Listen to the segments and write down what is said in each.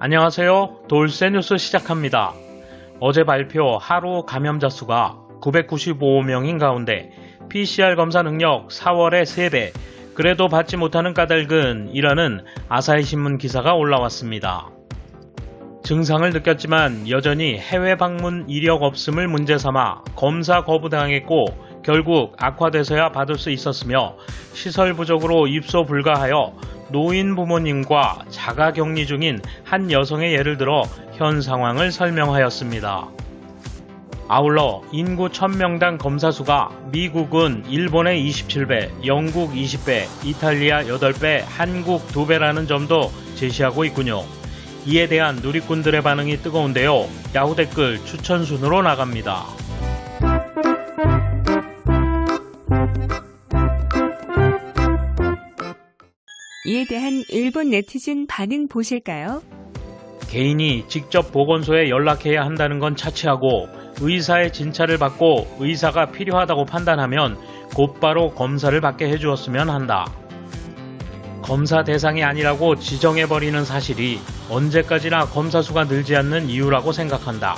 안녕하세요. 돌쇠 뉴스 시작합니다. 어제 발표 하루 감염자 수가 995명인 가운데 PCR 검사 능력 4월의 3배, 그래도 받지 못하는 까닭은이라는 아사히 신문 기사가 올라왔습니다. 증상을 느꼈지만 여전히 해외 방문 이력 없음을 문제 삼아 검사 거부당했고 결국 악화돼서야 받을 수 있었으며 시설 부족으로 입소 불가하여 노인 부모님과 자가 격리 중인 한 여성의 예를 들어 현 상황을 설명하였습니다. 아울러 인구 1000명당 검사 수가 미국은 일본의 27배, 영국 20배, 이탈리아 8배, 한국 2배라는 점도 제시하고 있군요. 이에 대한 누리꾼들의 반응이 뜨거운데요. 야후 댓글 추천 순으로 나갑니다. 이에 대한 일본 네티즌 반응 보실까요? 개인이 직접 보건소에 연락해야 한다는 건 차치하고 의사의 진찰을 받고 의사가 필요하다고 판단하면 곧바로 검사를 받게 해주었으면 한다. 검사 대상이 아니라고 지정해버리는 사실이 언제까지나 검사 수가 늘지 않는 이유라고 생각한다.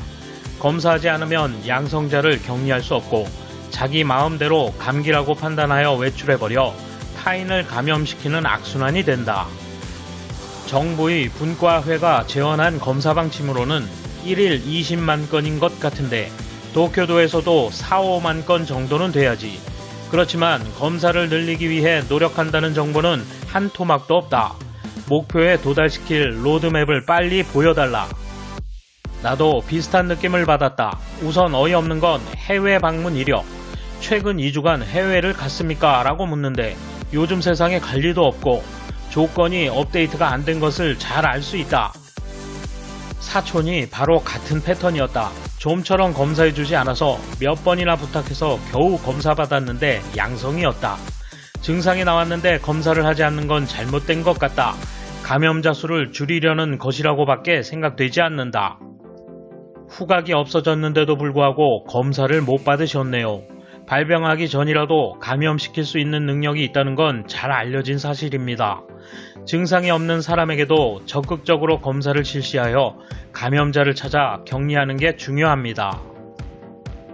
검사하지 않으면 양성자를 격리할 수 없고 자기 마음대로 감기라고 판단하여 외출해버려 타인을 감염시키는 악순환이 된다. 정부의 분과회가 제언한 검사 방침으로는 1일 20만 건인 것 같은데 도쿄도에서도 4, 5만 건 정도는 돼야지. 그렇지만 검사를 늘리기 위해 노력한다는 정보는 한 토막도 없다. 목표에 도달시킬 로드맵을 빨리 보여달라. 나도 비슷한 느낌을 받았다. 우선 어이없는 건 해외 방문 이력. 최근 2주간 해외를 갔습니까? 라고 묻는데 요즘 세상에 갈 리도 없고 조건이 업데이트가 안 된 것을 잘 알 수 있다. 사촌이 바로 같은 패턴이었다. 좀처럼 검사해주지 않아서 몇 번이나 부탁해서 겨우 검사받았는데 양성이었다. 증상이 나왔는데 검사를 하지 않는 건 잘못된 것 같다. 감염자 수를 줄이려는 것이라고밖에 생각되지 않는다. 후각이 없어졌는데도 불구하고 검사를 못 받으셨네요. 발병하기 전이라도 감염시킬 수 있는 능력이 있다는 건 잘 알려진 사실입니다. 증상이 없는 사람에게도 적극적으로 검사를 실시하여 감염자를 찾아 격리하는 게 중요합니다.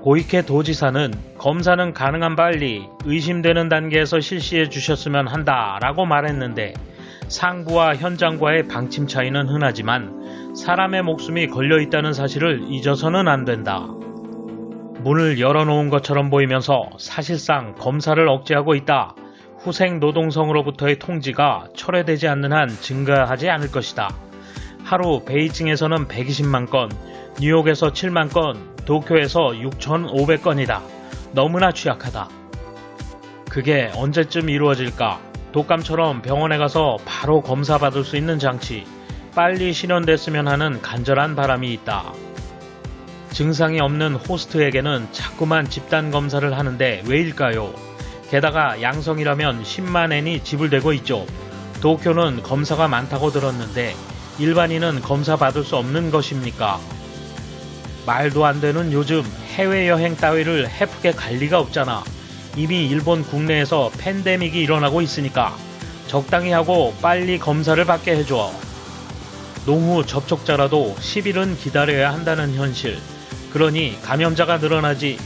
고이케 도지사는 검사는 가능한 빨리 의심되는 단계에서 실시해 주셨으면 한다라고 말했는데 상부와 현장과의 방침 차이는 흔하지만 사람의 목숨이 걸려있다는 사실을 잊어서는 안 된다. 문을 열어놓은 것처럼 보이면서 사실상 검사를 억제하고 있다. 후생 노동성으로부터의 통지가 철회되지 않는 한 증가하지 않을 것이다. 하루 베이징에서는 120만 건, 뉴욕에서 7만 건, 도쿄에서 6,500건이다. 너무나 취약하다. 그게 언제쯤 이루어질까? 독감처럼 병원에 가서 바로 검사받을 수 있는 장치, 빨리 실현됐으면 하는 간절한 바람이 있다. 증상이 없는 호스트에게는 자꾸만 집단 검사를 하는데 왜일까요? 게다가 양성이라면 10만 엔이 지불되고 있죠. 도쿄는 검사가 많다고 들었는데 일반인은 검사 받을 수 없는 것입니까? 말도 안 되는 요즘 해외여행 따위를 해프게 갈 리가 없잖아. 이미 일본 국내에서 팬데믹이 일어나고 있으니까 적당히 하고 빨리 검사를 받게 해줘. 노후 접촉자라도 10일은 기다려야 한다는 현실. 그러니 감염자가 늘어나지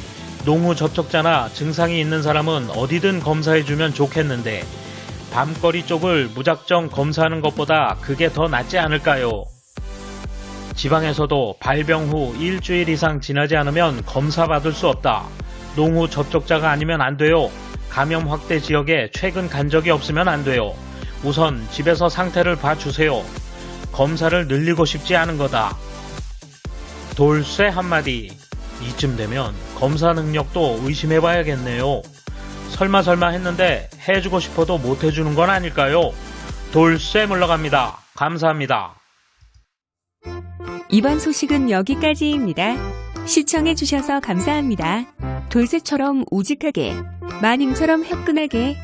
노후 접촉자나 증상이 있는 사람은 어디든 검사해주면 좋겠는데 밤거리 쪽을 무작정 검사하는 것보다 그게 더 낫지 않을까요? 지방에서도 발병 후 일주일 이상 지나지 않으면 검사 받을 수 없다. 노후 접촉자가 아니면 안 돼요. 감염 확대 지역에 최근 간 적이 없으면 안 돼요. 우선 집에서 상태를 봐주세요. 검사를 늘리고 싶지 않은 거다. 돌쇠 한마디. 이쯤 되면 검사 능력도 의심해봐야겠네요. 설마 했는데 해주고 싶어도 못 해주는 건 아닐까요? 돌쇠 물러갑니다. 감사합니다. 이번 소식은 여기까지입니다. 시청해주셔서 감사합니다. 돌쇠처럼 우직하게, 마님처럼 화끈하게